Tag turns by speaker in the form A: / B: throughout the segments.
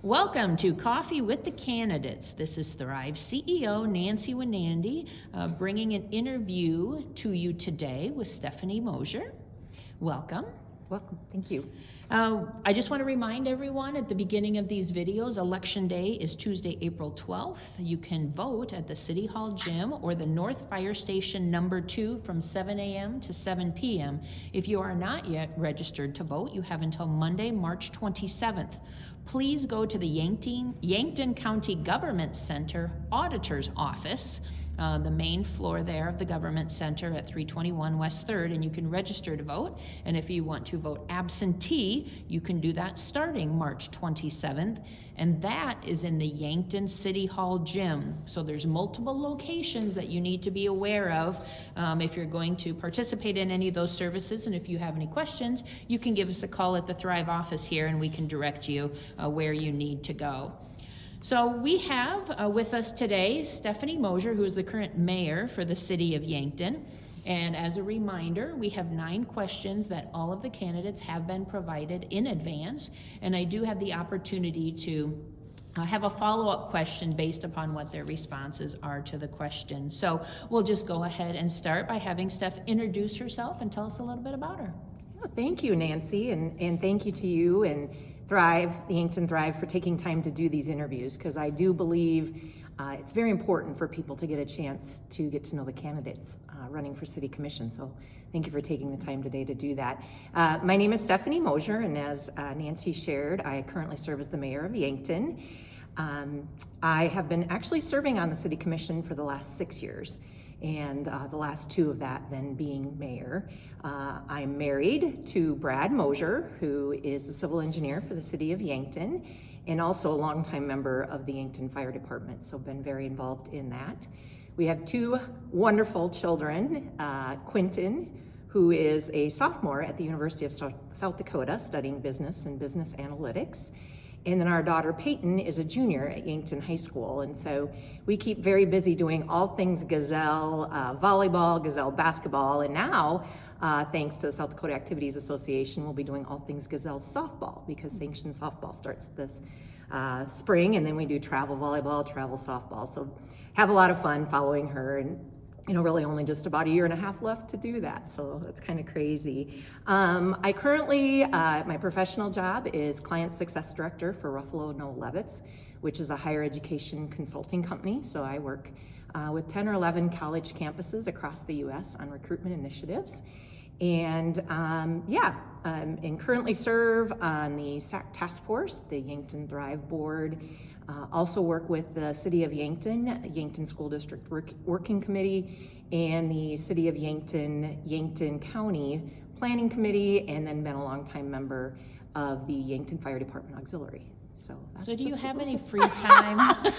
A: Welcome to Coffee with the Candidates. This is Thrive CEO Nancy Winandy bringing an interview to you today with Stephanie Moser. Welcome.
B: Welcome. Thank you.
A: I just want to remind everyone at the beginning of these videos, Election Day is Tuesday, April 12th. You can vote at the City Hall Gym or the North Fire Station number 2 from 7 a.m. to 7 p.m. If you are not yet registered to vote, you have until Monday, March 27th. Please go to the Yankton County Government Center Auditor's Office, the main floor there of the Government Center at 321 West 3rd, and you can register to vote. And if you want to vote absentee, you can do that starting March 27th, and that is in the Yankton City Hall Gym. So there's multiple locations that you need to be aware of if you're going to participate in any of those services. And if you have any questions, you can give us a call at the Thrive office here and we can direct you where you need to go. So we have with us today Stephanie Moser, who is the current mayor for the city of Yankton. And as a reminder, we have 9 questions that all of the candidates have been provided in advance. And I do have the opportunity to have a follow-up question based upon what their responses are to the question. So we'll just go ahead and start by having Steph introduce herself and tell us a little bit about her.
B: Well, thank you, Nancy, and thank you to you and Thrive, the Yankton Thrive, for taking time to do these interviews, because I do believe it's very important for people to get a chance to get to know the candidates running for City Commission. So thank you for taking the time today to do that. My name is Stephanie Moser, and as Nancy shared, I currently serve as the mayor of Yankton. I have been actually serving on the City Commission for the last 6 years, and the last 2 of that then being mayor. I'm married to Brad Moser, who is a civil engineer for the city of Yankton and also a longtime member of the Yankton Fire Department, so been very involved in that. We have 2 wonderful children, Quentin, who is a sophomore at the University of South Dakota studying business and business analytics. And then our daughter Peyton is a junior at Yankton High School. And so we keep very busy doing all things Gazelle volleyball, Gazelle basketball, and now, thanks to the South Dakota Activities Association, we'll be doing all things Gazelle softball, because sanctioned softball starts this spring, and then we do travel volleyball, travel softball. So have a lot of fun following her, and really only just about a year and a half left to do that. So that's kind of crazy. I currently, my professional job is Client Success Director for Ruffalo Noel Levitz, which is a higher education consulting company. So I work with 10 or 11 college campuses across the US on recruitment initiatives. And and currently serve on the SAC Task Force, the Yankton Thrive Board. Also work with the City of Yankton School District Working Committee, and the City of Yankton County Planning Committee, and then been a longtime member of the Yankton Fire Department Auxiliary. So
A: do you have any free time?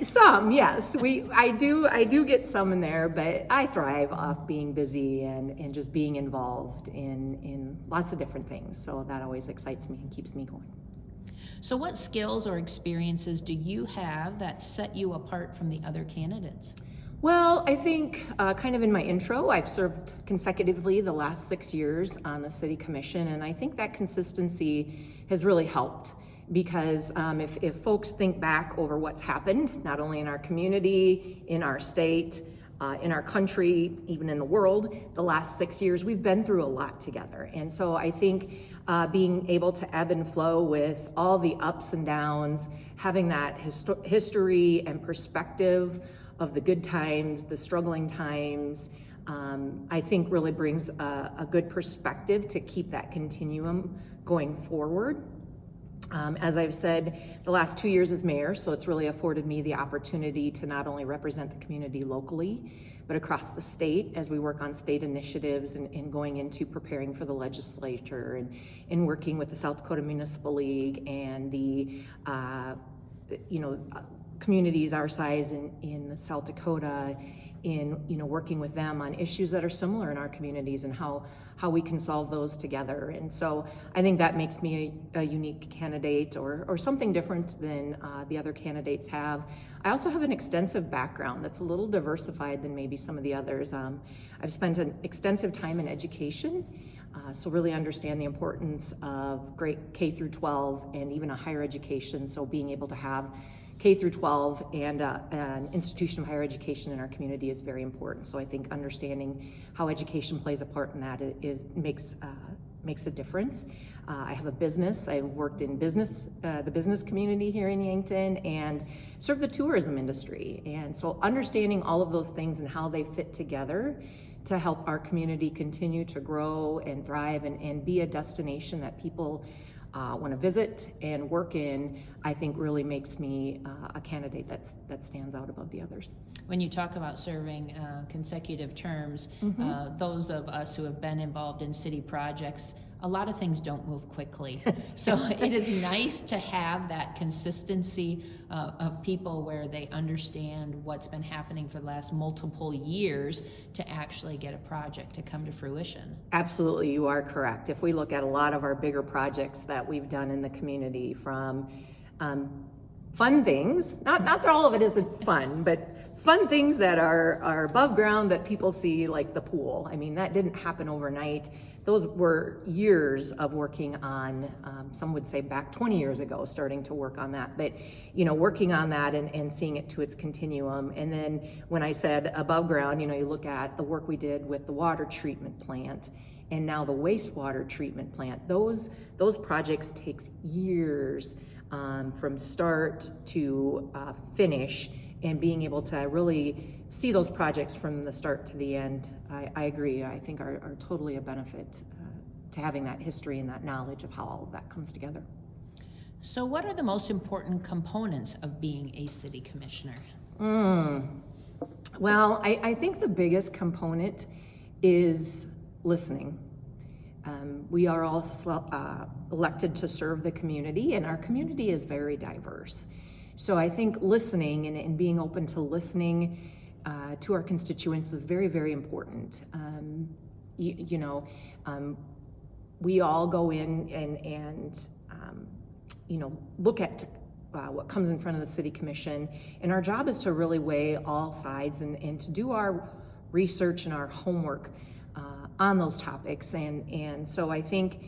B: Some, yes. I do get some in there, but I thrive off being busy and just being involved in lots of different things. So that always excites me and keeps me going.
A: So what skills or experiences do you have that set you apart from the other candidates?
B: Well, I think kind of in my intro, I've served consecutively the last 6 years on the City Commission, and I think that consistency has really helped, because if folks think back over what's happened, not only in our community, in our state, in our country, even in the world, the last 6 years, we've been through a lot together. And so I think being able to ebb and flow with all the ups and downs, having that history and perspective of the good times, the struggling times, I think really brings a good perspective to keep that continuum going forward. As I've said, the last 2 years as mayor, so it's really afforded me the opportunity to not only represent the community locally, but across the state as we work on state initiatives and going into preparing for the legislature and working with the South Dakota Municipal League and the communities our size in South Dakota, in working with them on issues that are similar in our communities and how we can solve those together. And so I think that makes me a unique candidate or something different than the other candidates have. I also have an extensive background that's a little diversified than maybe some of the others. I've spent an extensive time in education. So really understand the importance of great K through 12 and even a higher education. So being able to have K through 12 and an institution of higher education in our community is very important. So I think understanding how education plays a part in that makes a difference. I have a business. I've worked in the business community here in Yankton, and served the tourism industry. And so understanding all of those things and how they fit together to help our community continue to grow and thrive and be a destination that people want to visit and work in, I think really makes me a candidate that stands out above the others.
A: When you talk about serving consecutive terms, those of us who have been involved in city projects, a lot of things don't move quickly. So it is nice to have that consistency of people where they understand what's been happening for the last multiple years to actually get a project to come to fruition.
B: Absolutely, you are correct. If we look at a lot of our bigger projects that we've done in the community, from fun things, not that all of it isn't fun, but fun things that are above ground that people see, like the pool. I mean, that didn't happen overnight. Those were years of working on, some would say back 20 years ago, starting to work on that. But, working on that and seeing it to its continuum. And then when I said above ground, you look at the work we did with the water treatment plant and now the wastewater treatment plant. Those projects takes years from start to finish. And being able to really see those projects from the start to the end, I agree, I think are totally a benefit to having that history and that knowledge of how all of that comes together.
A: So what are the most important components of being a city commissioner?
B: Well, I think the biggest component is listening. We are all elected to serve the community, and our community is very diverse. So I think listening and being open to listening to our constituents is very, very important. We all go in and look at what comes in front of the City Commission, and our job is to really weigh all sides and to do our research and our homework on those topics. And so I think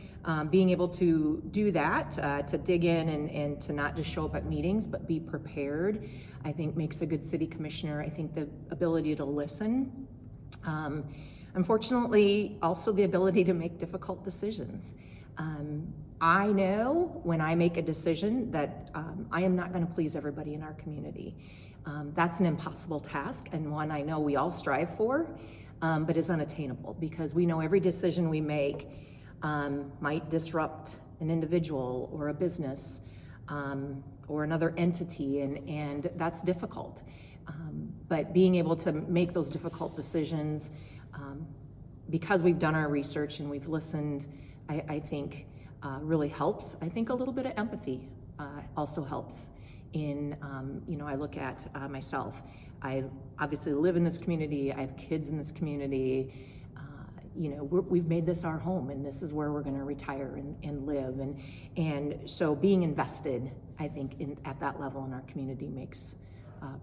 B: being able to do that, to dig in and to not just show up at meetings, but be prepared, I think makes a good city commissioner. I think the ability to listen, unfortunately, also the ability to make difficult decisions. I know when I make a decision that I am not going to please everybody in our community. That's an impossible task, and one I know we all strive for, but is unattainable, because we know every decision we make might disrupt an individual or a business or another entity, and that's difficult. But being able to make those difficult decisions, because we've done our research and we've listened, I think really helps. I think a little bit of empathy also helps. I look at myself. I obviously live in this community. I have kids in this community. We've made this our home, and this is where we're going to retire and live. And so being invested, I think, at that level in our community makes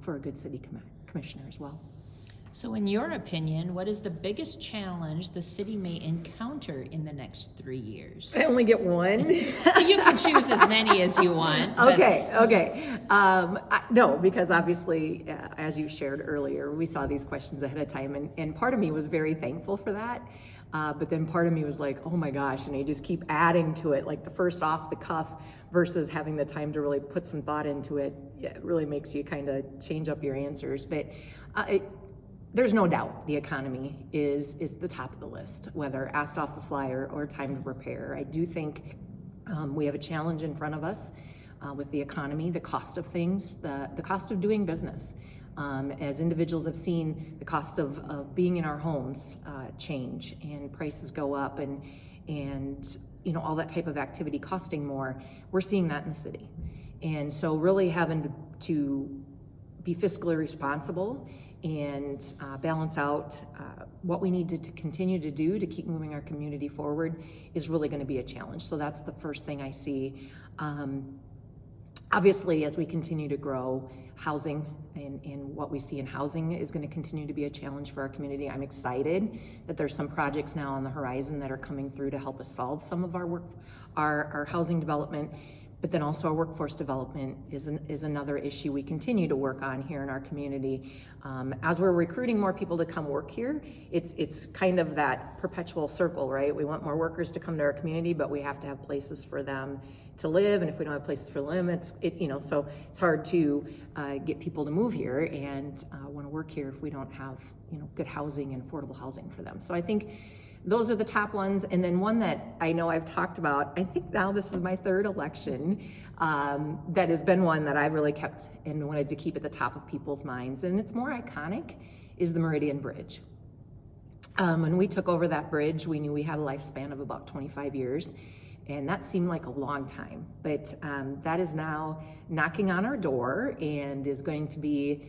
B: for a good city commissioner as well.
A: So in your opinion, what is the biggest challenge the city may encounter in the next 3 years?
B: I only get one.
A: You can choose as many as you want.
B: Okay. No, because obviously, as you shared earlier, we saw these questions ahead of time, and part of me was very thankful for that. But then part of me was like, oh my gosh, and you just keep adding to it, like the first off the cuff versus having the time to really put some thought into it. Yeah, it really makes you kind of change up your answers. But there's no doubt the economy is the top of the list, whether asked off the flyer or time to prepare. I do think we have a challenge in front of us with the economy, the cost of things, the cost of doing business. As individuals have seen the cost of being in our homes change, and prices go up, and all that type of activity costing more, we're seeing that in the city. And so really having to be fiscally responsible and balance out what we need to continue to do to keep moving our community forward is really going to be a challenge. So that's the first thing I see. Obviously, as we continue to grow, housing and what we see in housing is going to continue to be a challenge for our community. I'm excited that there's some projects now on the horizon that are coming through to help us solve some of our housing development. But then also our workforce development is another issue we continue to work on here in our community. As we're recruiting more people to come work here, it's kind of that perpetual circle, right? We want more workers to come to our community, but we have to have places for them to live, and if we don't have places for them, so it's hard to get people to move here and want to work here if we don't have good housing and affordable housing for them. So I think those are the top ones. And then one that I know I've talked about, I think now this is my third election, that has been one that I've really kept and wanted to keep at the top of people's minds, and it's more iconic, is the Meridian Bridge. When we took over that bridge, we knew we had a lifespan of about 25 years. And that seemed like a long time, but that is now knocking on our door and is going to be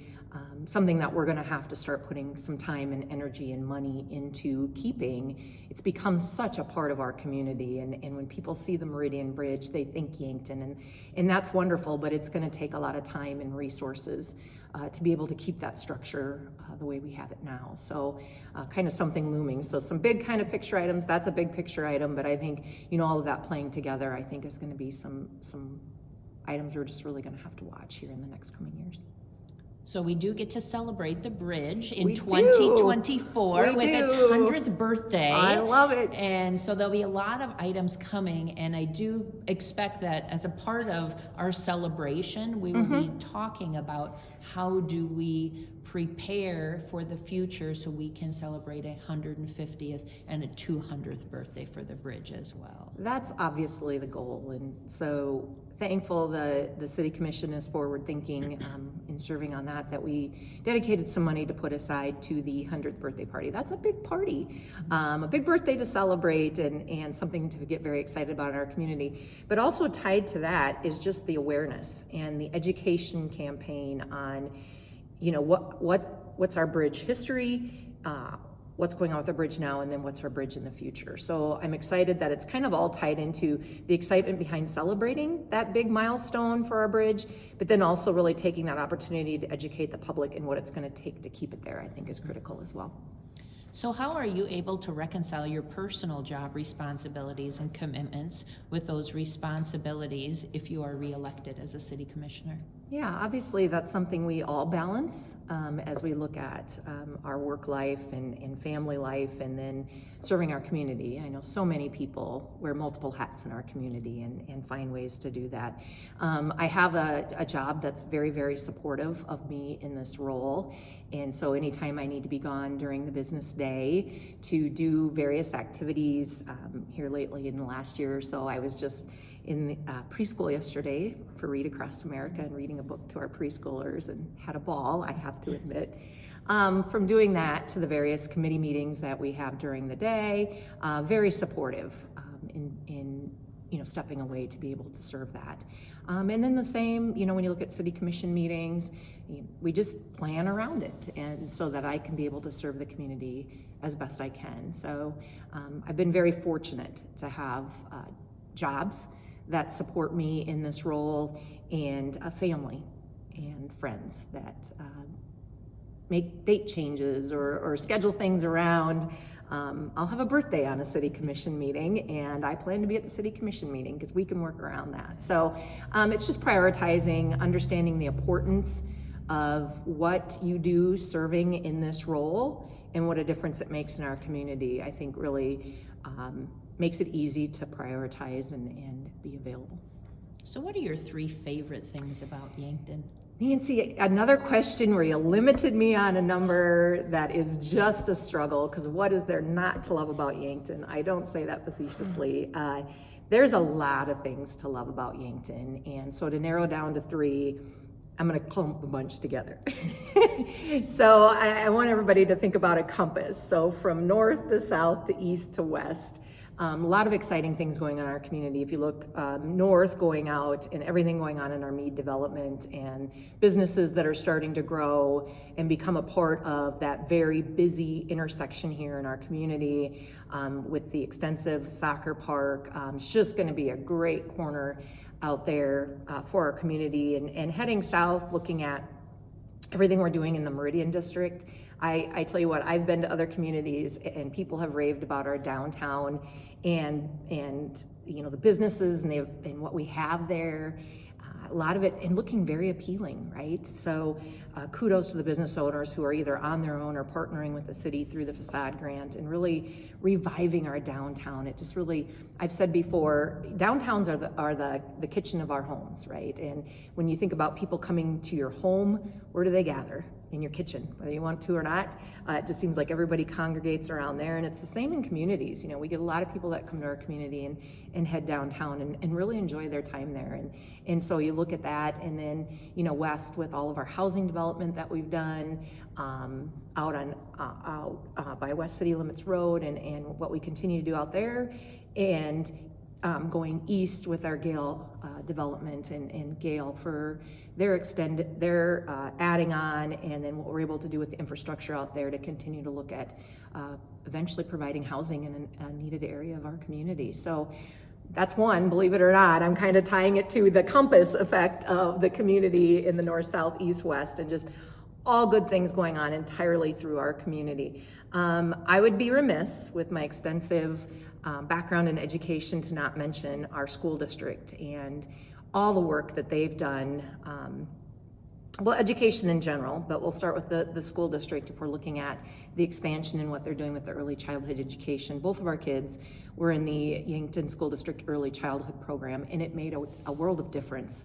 B: something that we're going to have to start putting some time and energy and money into keeping. It's become such a part of our community, and when people see the Meridian Bridge, they think Yankton, and that's wonderful, but it's going to take a lot of time and resources to be able to keep that structure the way we have it now. So kind of something looming. So some big kind of picture items, that's a big picture item, but I think, all of that playing together, I think is going to be some items we're just really going to have to watch here in the next coming years.
A: So we do get to celebrate the bridge in
B: We do.
A: 2024
B: We
A: with its
B: do.
A: 100th birthday.
B: I love it.
A: And so there'll be a lot of items coming, and I do expect that as a part of our celebration, we will be talking about how do we prepare for the future so we can celebrate a 150th and a 200th birthday for the bridge as well.
B: That's obviously the goal, and so thankful the city commission is forward thinking in serving on that we dedicated some money to put aside to the 100th birthday party. That's a big party, a big birthday to celebrate, and something to get very excited about in our community. But also tied to that is just the awareness and the education campaign on what's our bridge history, what's going on with our bridge now, and then what's our bridge in the future. So I'm excited that it's kind of all tied into the excitement behind celebrating that big milestone for our bridge, but then also really taking that opportunity to educate the public and what it's going to take to keep it there, I think is critical as well.
A: So how are you able to reconcile your personal job responsibilities and commitments with those responsibilities if you are reelected as a city commissioner?
B: Yeah, obviously that's something we all balance as we look at our work life and family life, and then serving our community. I know so many people wear multiple hats in our community and find ways to do that. I have a job that's very, very supportive of me in this role. And so anytime I need to be gone during the business day to do various activities, here lately in the last year or so, I was just in preschool yesterday for Read Across America and reading a book to our preschoolers and had a ball, I have to admit. From doing that to the various committee meetings that we have during the day, very supportive in stepping away to be able to serve that. And then the same, when you look at city commission meetings, we just plan around it, and so that I can be able to serve the community as best I can. So I've been very fortunate to have jobs that support me in this role, and a family and friends that make date changes or schedule things around. I'll have a birthday on a city commission meeting, and I plan to be at the city commission meeting because we can work around that. So it's just prioritizing, understanding the importance of what you do serving in this role and what a difference it makes in our community. I think really makes it easy to prioritize and be available.
A: So what are your 3 favorite things about Yankton?
B: Nancy, another question where you limited me on a number that is just a struggle, because what is there not to love about Yankton? I don't say that facetiously. There's a lot of things to love about Yankton, and so to narrow down to 3, I'm going to clump a bunch together. So I want everybody to think about a compass. So from north to south to east to west, A lot of exciting things going on in our community. If you look north, going out, and everything going on in our Mead development, and businesses that are starting to grow and become a part of that very busy intersection here in our community, with the extensive soccer park. It's just going to be a great corner out there for our community. And heading south, looking at everything we're doing in the Meridian District. I tell you what, I've been to other communities and people have raved about our downtown and you know, the businesses and what we have there. A lot of it and looking very appealing, right? So kudos to the business owners who are either on their own or partnering with the city through the facade grant and really reviving our downtown. It just really, I've said before, downtowns are the kitchen of our homes, right? And when you think about people coming to your home, where do they gather? In your kitchen, whether you want to or not. It just seems like everybody congregates around there, and it's the same in communities. You know, we get a lot of people that come to our community and head downtown and really enjoy their time there. And so you look at that, and then, you know, west with all of our housing development that we've done out by West City Limits Road and what we continue to do out there, and going east with our Gale development and Gale for their adding on, and then what we're able to do with the infrastructure out there to continue to look at eventually providing housing in a needed area of our community. So that's one, believe it or not, I'm kind of tying it to the compass effect of the community in the north, south, east, west, and just all good things going on entirely through our community. I would be remiss with my extensive background in education to not mention our school district and all the work that they've done. Well, education in general, but we'll start with the school district if we're looking at the expansion and what they're doing with the early childhood education. Both of our kids were in the Yankton School District Early Childhood Program, and it made a world of difference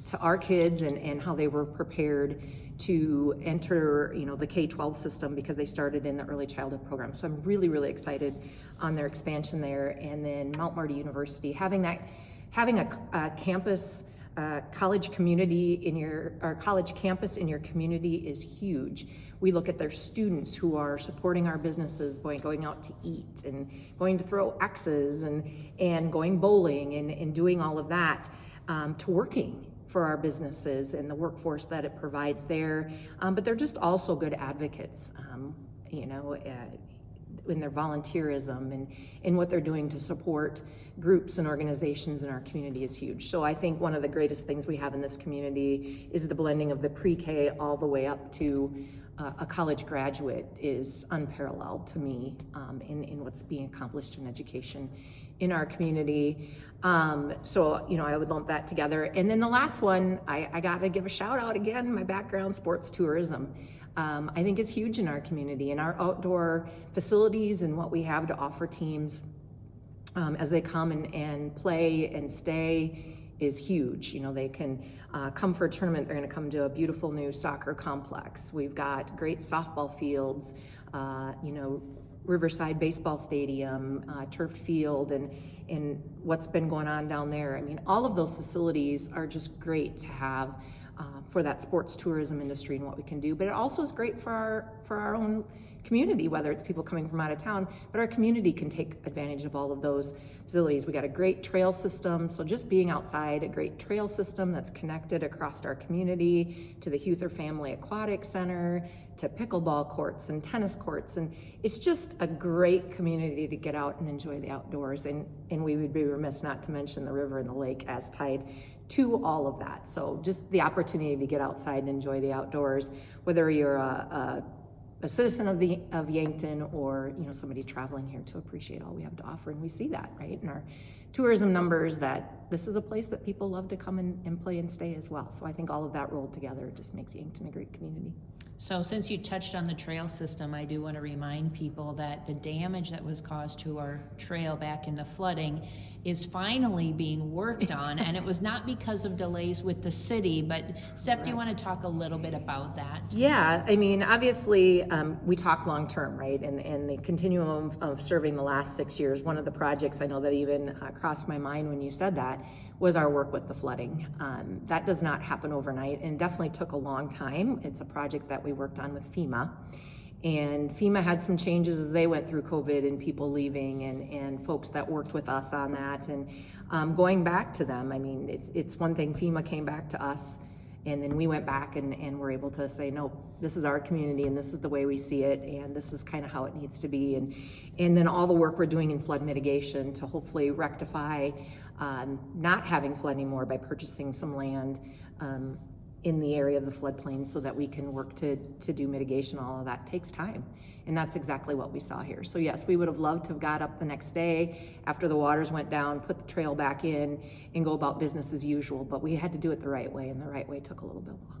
B: to our kids and how they were prepared to enter, you know, the K-12 system because they started in the early childhood program. So I'm really, really excited on their expansion there. And then Mount Marty University, having a campus, college community college campus in your community is huge. We look at their students who are supporting our businesses, going out to eat and going to throw X's and going bowling and doing all of that, to working for our businesses and the workforce that it provides there. But they're just also good advocates, you know, in their volunteerism and in what they're doing to support groups and organizations in our community is huge. So I think one of the greatest things we have in this community is the blending of the pre-K all the way up to a college graduate is unparalleled to me in what's being accomplished in education in our community. So, you know, I would lump that together. And then the last one, I gotta give a shout out again, my background, sports tourism. I think is huge in our community, and our outdoor facilities and what we have to offer teams as they come and play and stay is huge. You know, they can come for a tournament, they're gonna come to a beautiful new soccer complex. We've got great softball fields, you know, Riverside Baseball Stadium, turf field, and what's been going on down there. I mean, all of those facilities are just great to have for that sports tourism industry and what we can do. But it also is great for our own community, whether it's people coming from out of town, but our community can take advantage of all of those facilities. We got a great trail system, so just being outside, a great trail system that's connected across our community to the Huther Family Aquatic Center, to pickleball courts and tennis courts, and it's just a great community to get out and enjoy the outdoors, and we would be remiss not to mention the river and the lake as tied to all of that. So just the opportunity to get outside and enjoy the outdoors, whether you're a citizen of Yankton or, you know, somebody traveling here to appreciate all we have to offer. And we see that, right, in our tourism numbers, that this is a place that people love to come and play and stay as well. So I think all of that rolled together just makes Yankton a great community.
A: So since you touched on the trail system, I do want to remind people that the damage that was caused to our trail back in the flooding is finally being worked on, and it was not because of delays with the city, but Steph, do you want to talk a little bit about that?
B: Yeah, I mean, obviously, we talk long-term, right? And the continuum of serving the last 6 years, one of the projects I know that even crossed my mind when you said that was our work with the flooding. That does not happen overnight and definitely took a long time. It's a project that we worked on with FEMA. And FEMA had some changes as they went through COVID and people leaving and folks that worked with us on that. And going back to them, I mean, it's one thing FEMA came back to us and then we went back and were able to say, no, this is our community and this is the way we see it and this is kind of how it needs to be. And then all the work we're doing in flood mitigation to hopefully rectify not having flood anymore by purchasing some land in the area of the floodplain so that we can work to do mitigation. All of that takes time. And that's exactly what we saw here. So yes, we would have loved to have got up the next day after the waters went down, put the trail back in and go about business as usual, but we had to do it the right way, and the right way took a little bit longer.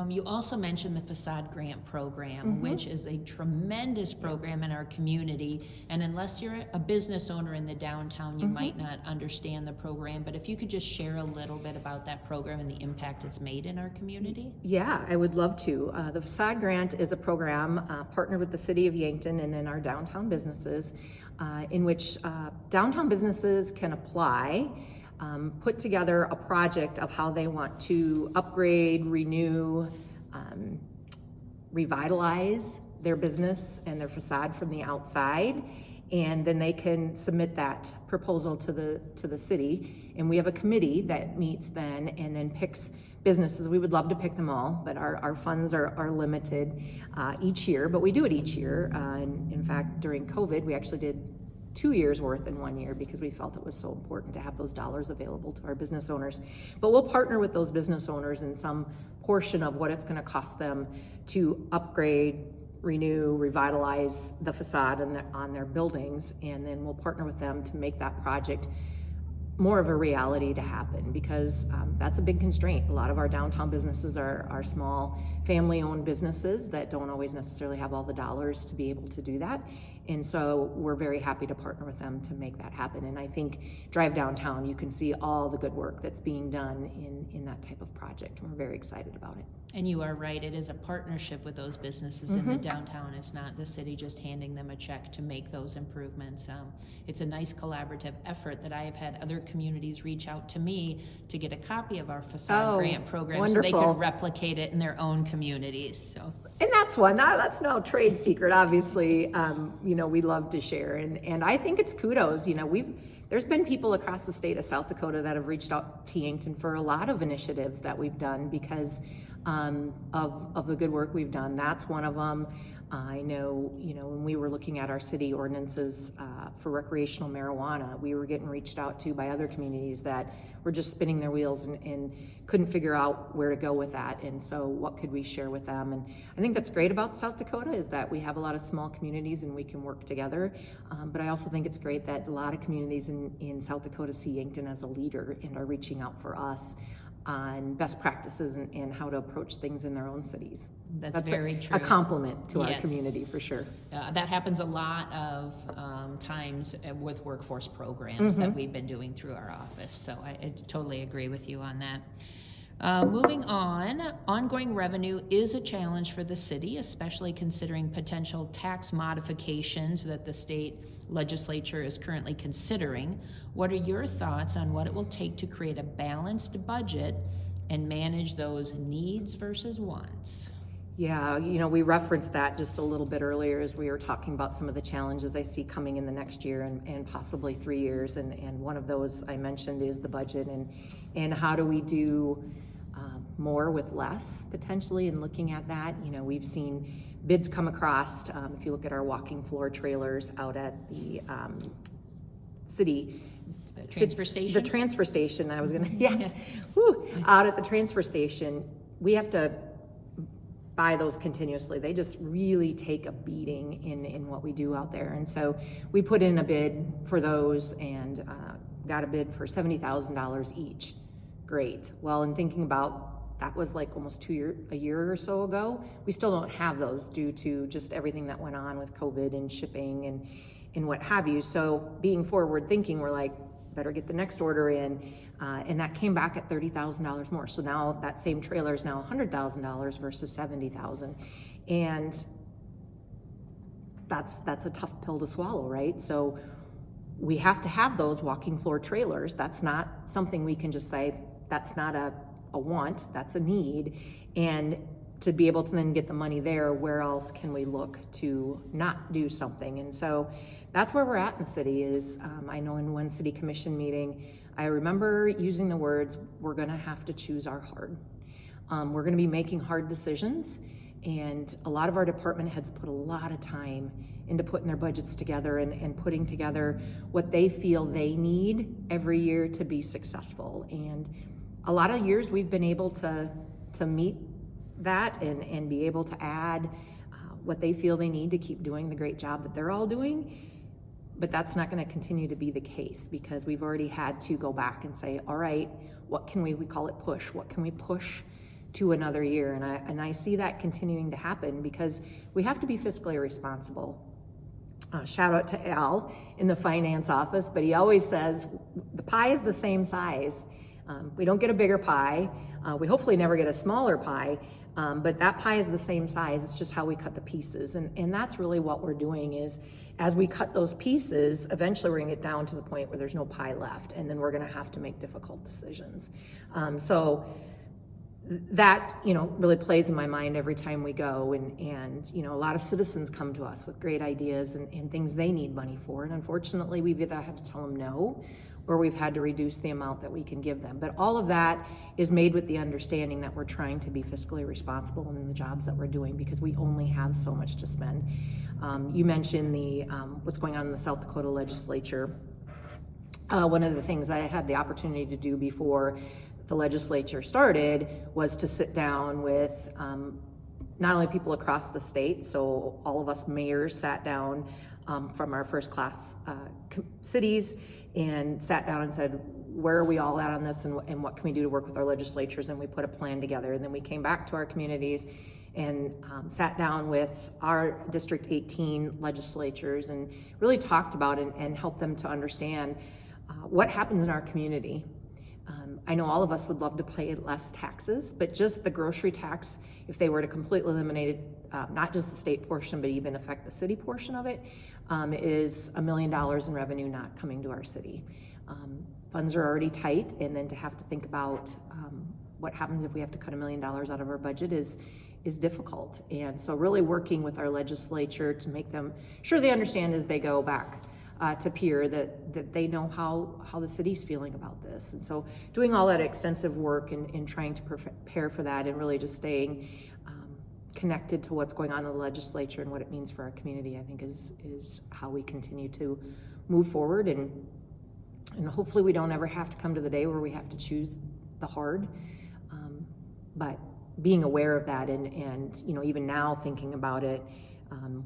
A: You also mentioned the facade grant program, which is a tremendous program in our community. And unless you're a business owner in the downtown, you might not understand the program. But if you could just share a little bit about that program and the impact it's made in our community.
B: Yeah, I would love to. The facade grant is a program partnered with the city of Yankton and then our downtown businesses, in which downtown businesses can apply, put together a project of how they want to upgrade, renew, revitalize their business and their facade from the outside, and then they can submit that proposal to the city. And we have a committee that meets then and then picks businesses. We would love to pick them all, but our funds are limited each year, but we do it each year. In fact, during COVID, we actually did 2 years worth in 1 year because we felt it was so important to have those dollars available to our business owners. But we'll partner with those business owners in some portion of what it's going to cost them to upgrade, renew, revitalize the facade on their buildings, and then we'll partner with them to make that project more of a reality to happen, because that's a big constraint. A lot of our downtown businesses are small family-owned businesses that don't always necessarily have all the dollars to be able to do that. And so we're very happy to partner with them to make that happen. And I think drive downtown, you can see all the good work that's being done in that type of project. We're very excited about it.
A: And you are right, it is a partnership with those businesses in the downtown. It's not the city just handing them a check to make those improvements. It's a nice collaborative effort that I have had other communities reach out to me to get a copy of our facade grant program so they can replicate it in their own communities. So. And
B: that's no trade secret, obviously. We love to share, and I think it's kudos. There's been people across the state of South Dakota that have reached out to Yankton for a lot of initiatives that we've done because of the good work we've done. That's one of them. I know, when we were looking at our city ordinances for recreational marijuana, we were getting reached out to by other communities that were just spinning their wheels and couldn't figure out where to go with that. And so what could we share with them? And I think that's great about South Dakota is that we have a lot of small communities and we can work together. But I also think it's great that a lot of communities in South Dakota see Yankton as a leader and are reaching out for us on best practices and how to approach things in their own cities.
A: That's very true.
B: A compliment to our community for sure.
A: That happens a lot of times with workforce programs that we've been doing through our office. So I totally agree with you on that. Moving on, ongoing revenue is a challenge for the city, especially considering potential tax modifications that the state legislature is currently considering. What are your thoughts on what it will take to create a balanced budget and manage those needs versus wants?
B: Yeah, we referenced that just a little bit earlier as we were talking about some of the challenges I see coming in the next year and possibly 3 years. And one of those I mentioned is the budget and how do we do more with less potentially, and looking at that. We've seen bids come across. If you look at our walking floor trailers out at the city,
A: transfer station?
B: The transfer station, I was gonna, out at the transfer station, we have to buy those continuously. They just really take a beating in what we do out there. And so we put in a bid for those and got a bid for $70,000 each. Great. Well, in thinking about that was like almost a year or so ago. We still don't have those due to just everything that went on with COVID and shipping and what have you. So being forward thinking, we're like, better get the next order in. And that came back at $30,000 more. So now that same trailer is now $100,000 versus $70,000. And that's a tough pill to swallow, right? So we have to have those walking floor trailers. That's not something we can just say, that's not a want, that's a need. And to be able to then get the money there, where else can we look to not do something? And so that's where we're at in the city is, I know in one city commission meeting, I remember using the words, we're gonna have to choose our hard. We're gonna be making hard decisions, and a lot of our department heads put a lot of time into putting their budgets together and putting together what they feel they need every year to be successful. And a lot of years we've been able to meet that and be able to add what they feel they need to keep doing the great job that they're all doing. But that's not going to continue to be the case, because we've already had to go back and say, all right, what can we call it push, what can we push to another year? And I see that continuing to happen, because we have to be fiscally responsible. Shout out to Al in the finance office, but he always says the pie is the same size. We don't get a bigger pie. We hopefully never get a smaller pie, but that pie is the same size. It's just how we cut the pieces. And that's really what we're doing is, as we cut those pieces, eventually we're gonna get down to the point where there's no pie left, and then we're gonna have to make difficult decisions. So that, really plays in my mind every time we go, and a lot of citizens come to us with great ideas and things they need money for, and unfortunately we've either had to tell them no, or we've had to reduce the amount that we can give them. But all of that is made with the understanding that we're trying to be fiscally responsible in the jobs that we're doing, because we only have so much to spend. You mentioned what's going on in the South Dakota legislature. One of the things that I had the opportunity to do before the legislature started was to sit down with not only people across the state, so all of us mayors sat down from our first class cities and sat down and said, where are we all at on this, and what can we do to work with our legislatures? And we put a plan together, and then we came back to our communities and sat down with our District 18 legislatures and really talked about and helped them to understand what happens in our community. I know all of us would love to pay less taxes, but just the grocery tax, if they were to completely eliminate it, not just the state portion, but even affect the city portion of it, is $1 million in revenue not coming to our city. Funds are already tight, and then to have to think about what happens if we have to cut $1 million out of our budget is difficult. And so really working with our legislature to make them sure they understand as they go back to peer that they know how the city's feeling about this. And so doing all that extensive work and trying to prepare for that, and really just staying connected to what's going on in the legislature and what it means for our community, I think is how we continue to move forward. And hopefully we don't ever have to come to the day where we have to choose the hard, but being aware of that and even now thinking about it.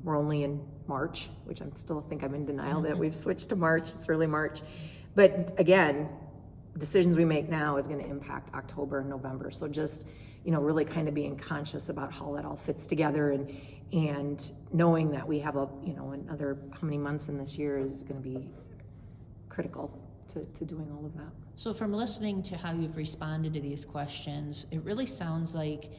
B: We're only in March, which I'm in denial that we've switched to March. It's early March. But again, decisions we make now is going to impact October and November. So just, really kind of being conscious about how that all fits together, and knowing that we have another how many months in this year is going to be critical to doing all of that.
A: So from listening to how you've responded to these questions, it really sounds like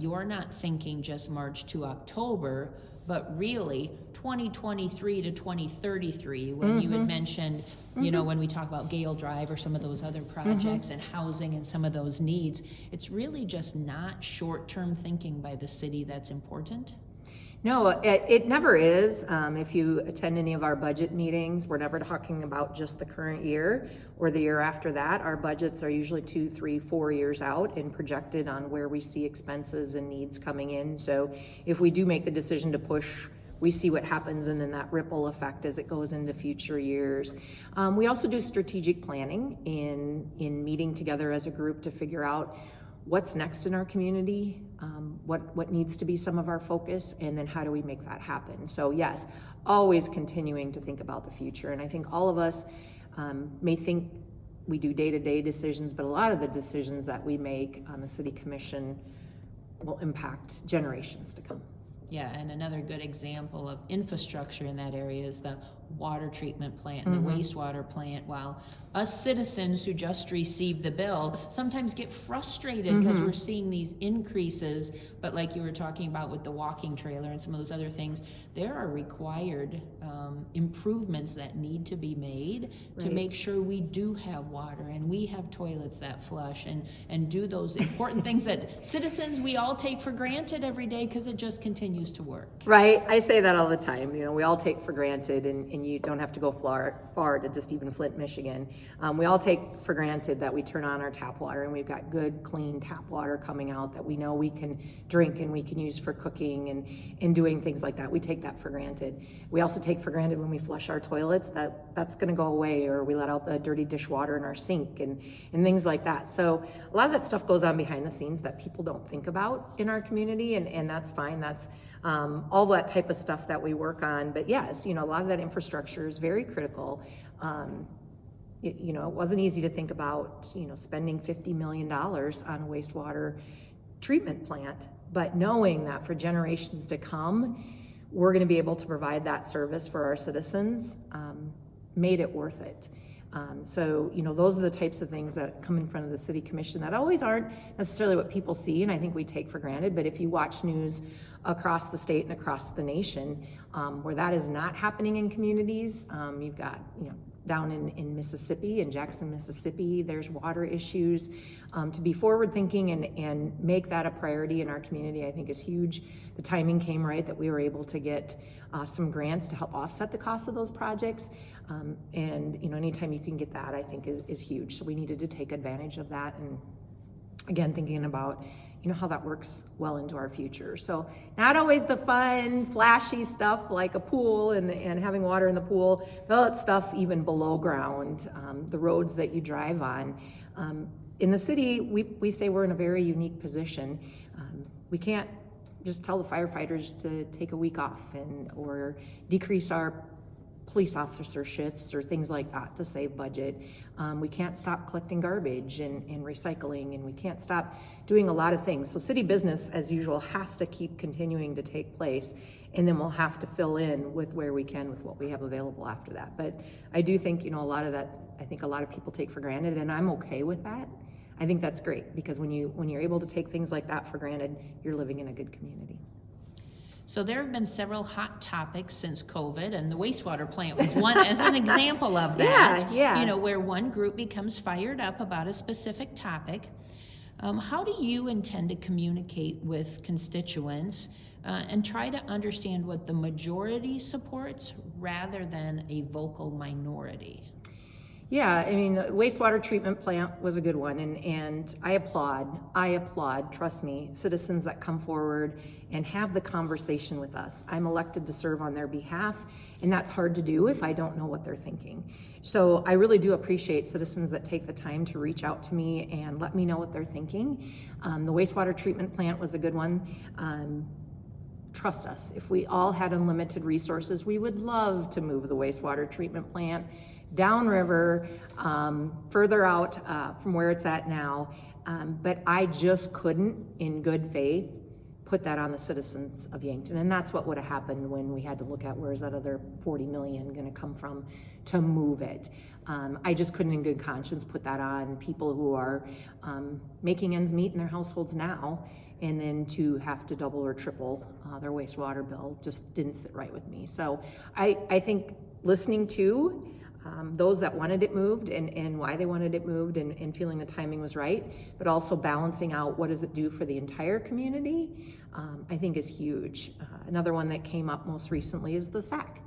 A: you're not thinking just March to October, but really 2023 to 2033, when you had mentioned, when we talk about Gale Drive or some of those other projects and housing and some of those needs, it's really just not short-term thinking by the city that's important?
B: No, it never is. If you attend any of our budget meetings, we're never talking about just the current year or the year after that. Our budgets are usually 2, 3, 4 years out and projected on where we see expenses and needs coming in. So if we do make the decision to push, we see what happens, and then that ripple effect as it goes into future years. We also do strategic planning in meeting together as a group to figure out what's next in our community, what needs to be some of our focus, and then how do we make that happen. So yes, always continuing to think about the future. And I think all of us may think we do day-to-day decisions, but a lot of the decisions that we make on the city commission will impact generations to come.
A: Yeah, and another good example of infrastructure in that area is the water treatment plant and the wastewater plant, while us citizens who just received the bill sometimes get frustrated because we're seeing these increases. But like you were talking about with the walking trailer and some of those other things, there are required improvements that need to be made to make sure we do have water and we have toilets that flush and do those important things that citizens, we all take for granted every day because it just continues to work.
B: Right, I say that all the time. You know, we all take for granted, and you don't have to go far to just even Flint, Michigan. We all take for granted that we turn on our tap water and we've got good, clean tap water coming out that we know we can drink and we can use for cooking and doing things like that. We take that for granted. We also take for granted when we flush our toilets that's going to go away, or we let out the dirty dishwater in our sink and things like that. So a lot of that stuff goes on behind the scenes that people don't think about in our community, and that's fine. That's all that type of stuff that we work on. But yes, you know, a lot of that infrastructure is very critical. You know, it wasn't easy to think about, you know, spending $50 million on a wastewater treatment plant, but knowing that for generations to come, we're going to be able to provide that service for our citizens, made it worth it. So, you know, those are the types of things that come in front of the City Commission that always aren't necessarily what people see, and I think we take for granted. But if you watch news across the state and across the nation, where that is not happening in communities, you've got, you know, down in Mississippi, in Jackson, Mississippi, there's water issues. To be forward thinking and make that a priority in our community, I think is huge. The timing came right that we were able to get some grants to help offset the cost of those projects. And, you know, anytime you can get that, I think is huge. So we needed to take advantage of that. And again, thinking about, you know, how that works well into our future. So not always the fun, flashy stuff like a pool and having water in the pool, but stuff even below ground, the roads that you drive on. In the city, we say we're in a very unique position. We can't just tell the firefighters to take a week off or decrease our police officer shifts or things like that to save budget. We can't stop collecting garbage and recycling, and we can't stop doing a lot of things. So city business, as usual, has to keep continuing to take place, and then we'll have to fill in with where we can with what we have available after that. But I do think, you know, a lot of that, I think a lot of people take for granted, and I'm okay with that. I think that's great, because when you're able to take things like that for granted, you're living in a good community.
A: So there have been several hot topics since COVID, and the wastewater plant was one as an example of that.
B: Yeah.
A: You know, where one group becomes fired up about a specific topic. How do you intend to communicate with constituents and try to understand what the majority supports rather than a vocal minority?
B: Yeah, I mean, the wastewater treatment plant was a good one, and I applaud, trust me, citizens that come forward and have the conversation with us. I'm elected to serve on their behalf, and that's hard to do if I don't know what they're thinking. So I really do appreciate citizens that take the time to reach out to me and let me know what they're thinking. The wastewater treatment plant was a good one. Trust us, if we all had unlimited resources, we would love to move the wastewater treatment plant downriver, further out from where it's at now. But I just couldn't, in good faith, put that on the citizens of Yankton. And that's what would have happened when we had to look at where's that other 40 million gonna come from to move it. I just couldn't in good conscience put that on people who are making ends meet in their households now, and then to have to double or triple their wastewater bill just didn't sit right with me. So I think listening to those that wanted it moved and why they wanted it moved and feeling the timing was right, but also balancing out what does it do for the entire community, I think is huge. Another one that came up most recently is the SAC.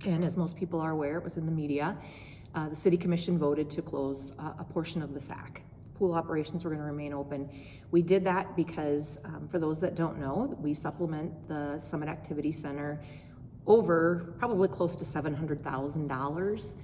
B: And as most people are aware, it was in the media, the City Commission voted to close a portion of the SAC. Pool operations were going to remain open. We did that because, for those that don't know, we supplement the Summit Activity Center over probably close to $700,000,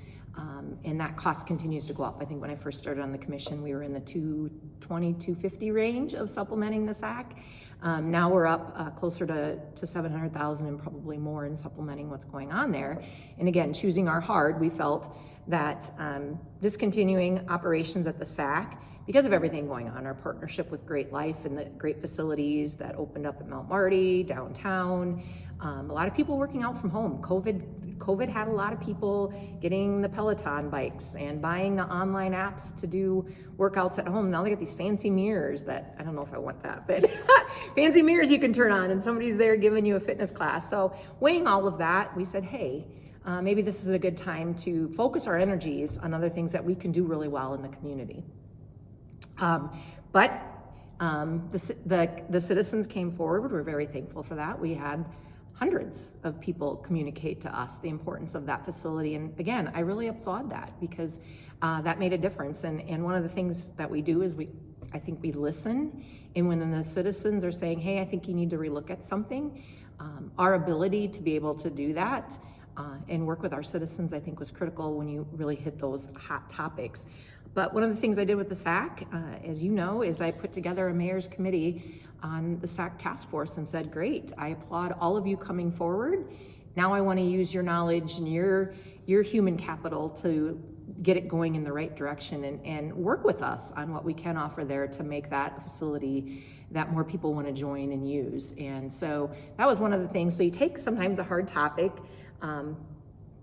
B: and that cost continues to go up. I think when I first started on the commission, we were in the $220,000, $250,000 range of supplementing the SAC. Now we're up closer to $700,000 and probably more in supplementing what's going on there. And again, choosing our hard, we felt that discontinuing operations at the SAC, because of everything going on, our partnership with Great Life and the great facilities that opened up at Mount Marty, downtown, a lot of people working out from home. COVID COVID had a lot of people getting the Peloton bikes and buying the online apps to do workouts at home. Now they got these fancy mirrors that, I don't know if I want that, but fancy mirrors you can turn on and somebody's there giving you a fitness class. So weighing all of that, we said, hey, maybe this is a good time to focus our energies on other things that we can do really well in the community. But the citizens came forward. We're very thankful for that. We had hundreds of people communicate to us the importance of that facility. And again, I really applaud that because that made a difference. And one of the things that we do is I think we listen. And when the citizens are saying, hey, I think you need to relook at something, our ability to be able to do that and work with our citizens, I think was critical when you really hit those hot topics. But one of the things I did with the SAC, as you know, is I put together a mayor's committee on the SAC task force and said, great, I applaud all of you coming forward. Now I want to use your knowledge and your human capital to get it going in the right direction and work with us on what we can offer there to make that a facility that more people want to join and use. And so that was one of the things. So you take sometimes a hard topic.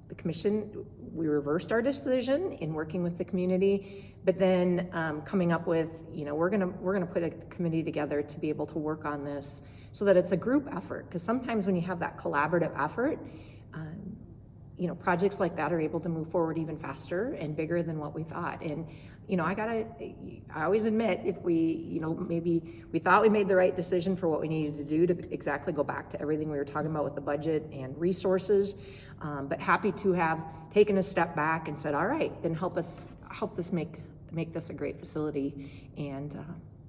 B: The commission, we reversed our decision in working with the community, but then coming up with, we're gonna put a committee together to be able to work on this so that it's a group effort. Because sometimes when you have that collaborative effort, projects like that are able to move forward even faster and bigger than what we thought. And I always admit if maybe we thought we made the right decision for what we needed to do to exactly go back to everything we were talking about with the budget and resources, but happy to have taken a step back and said, all right, then help this make this a great facility. And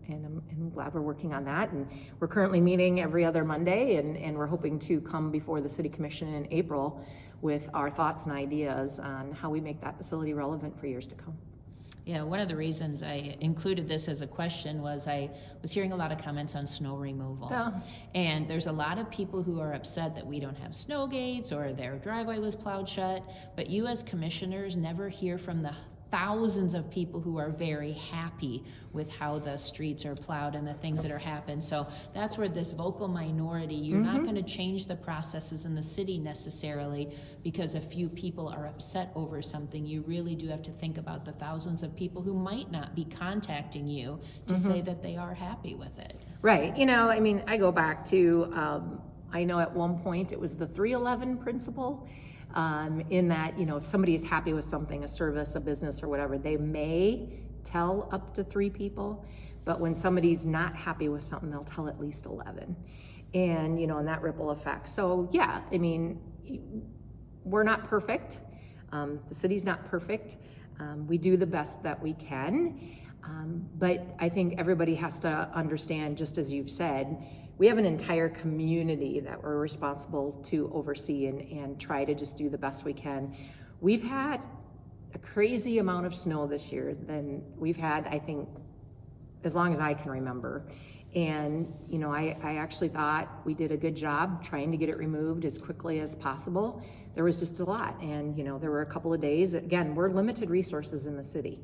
B: I'm glad we're working on that. And we're currently meeting every other Monday, and we're hoping to come before the City Commission in April with our thoughts and ideas on how we make that facility relevant for years to come.
A: Yeah, one of the reasons I included this as a question was I was hearing a lot of comments on snow removal.
B: Yeah.
A: And there's a lot of people who are upset that we don't have snow gates or their driveway was plowed shut, but you as commissioners never hear from the thousands of people who are very happy with how the streets are plowed and the things that are happened. So that's where this vocal minority, you're not going to change the processes in the city necessarily because a few people are upset over something. You really do have to think about the thousands of people who might not be contacting you to say that they are happy with it.
B: Right. I go back to, I know at one point it was the 311 principle. In that, if somebody is happy with something, a service, a business, or whatever, they may tell up to 3 people, but when somebody's not happy with something, they'll tell at least 11. And, and that ripple effect. So, yeah, we're not perfect. The city's not perfect. We do the best that we can. But I think everybody has to understand, just as you've said, we have an entire community that we're responsible to oversee and try to just do the best we can. We've had a crazy amount of snow this year than we've had, I think, as long as I can remember. And, I actually thought we did a good job trying to get it removed as quickly as possible. There was just a lot. And, there were a couple of days. Again, we're limited resources in the city.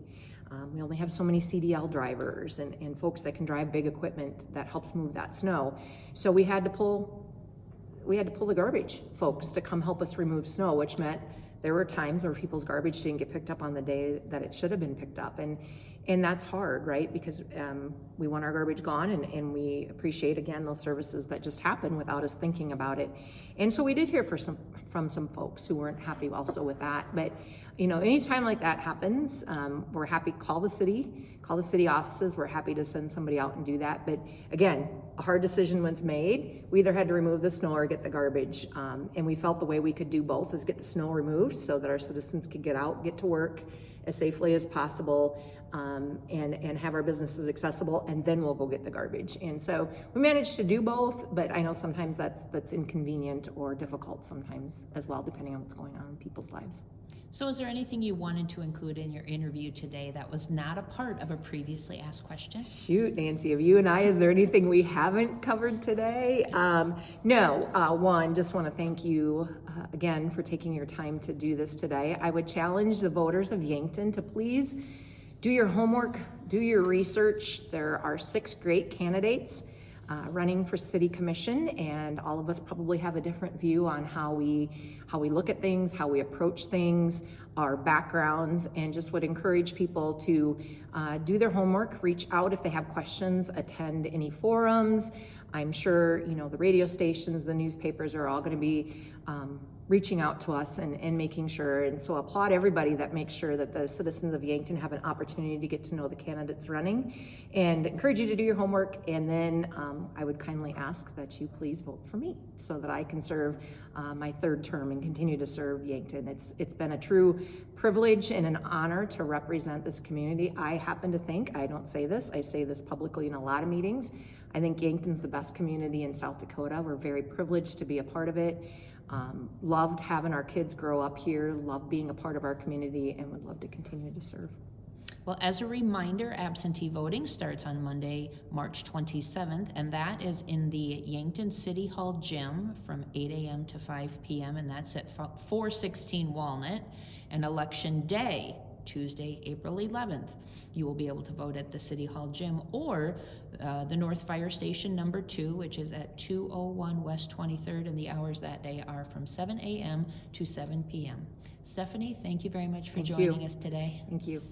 B: We only have so many CDL drivers and folks that can drive big equipment that helps move that snow. So we had to pull the garbage folks to come help us remove snow, which meant there were times where people's garbage didn't get picked up on the day that it should have been picked up. And that's hard, right? Because we want our garbage gone and we appreciate, again, those services that just happen without us thinking about it. And so we did hear from some folks who weren't happy also with that. But, anytime like that happens, we're happy, call the city offices. We're happy to send somebody out and do that. But again, a hard decision was made. We either had to remove the snow or get the garbage. And we felt the way we could do both is get the snow removed so that our citizens could get out, get to work as safely as possible, and have our businesses accessible, and then we'll go get the garbage. And so we managed to do both, but I know sometimes that's inconvenient or difficult sometimes as well, depending on what's going on in people's lives.
A: So is there anything you wanted to include in your interview today that was not a part of a previously asked question?
B: Shoot, Nancy, of you and I, is there anything we haven't covered today? No, one, just want to thank you again for taking your time to do this today. I would challenge the voters of Yankton to please do your homework, do your research. There are 6 great candidates running for city commission, and all of us probably have a different view on how we look at things, how we approach things, our backgrounds, and just would encourage people to do their homework, reach out if they have questions, attend any forums. I'm sure, you know, the radio stations, the newspapers are all going to be reaching out to us and making sure. And so applaud everybody that makes sure that the citizens of Yankton have an opportunity to get to know the candidates running, and encourage you to do your homework. And then I would kindly ask that you please vote for me so that I can serve my third term and continue to serve Yankton. It's been a true privilege and an honor to represent this community. I happen to think, I don't say this, I say this publicly in a lot of meetings, I think Yankton's the best community in South Dakota. We're very privileged to be a part of it. Loved having our kids grow up here, loved being a part of our community, and would love to continue to serve.
A: Well, as a reminder, absentee voting starts on Monday, March 27th, and that is in the Yankton City Hall Gym from 8 a.m. to 5 p.m., and that's at 416 Walnut. And Election Day, Tuesday, April 11th, you will be able to vote at the City Hall Gym or the North Fire Station number 2, which is at 201 West 23rd, and the hours that day are from 7 a.m. to 7 p.m. Stephanie, thank you very much for joining us today.
B: Thank you.